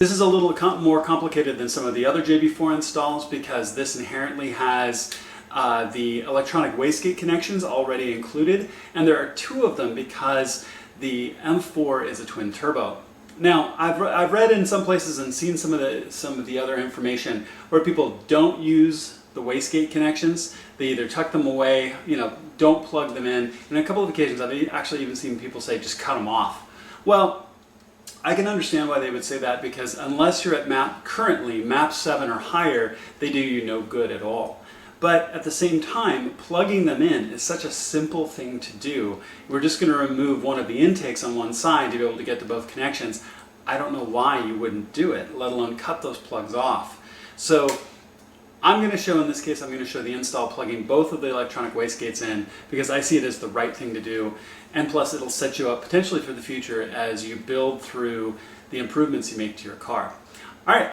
This is a little more complicated than some of the other JB4 installs because this inherently has the electronic wastegate connections already included, and there are two of them because the M4 is a twin turbo. Now, I've read in some places and seen some of the other information where people don't use the wastegate connections. They either tuck them away, don't plug them in. And on a couple of occasions, I've actually even seen people say just cut them off. Well, I can understand why they would say that, because unless you're at currently map 7 or higher, they do you no good at all. But at the same time, plugging them in is such a simple thing to do. We're just going to remove one of the intakes on one side to be able to get to both connections. I don't know why you wouldn't do it, let alone cut those plugs off. So I'm going to show, in this case, I'm going to show the install plugging both of the electronic wastegates in because I see it as the right thing to do. And plus it'll set you up potentially for the future as you build through the improvements you make to your car. All right.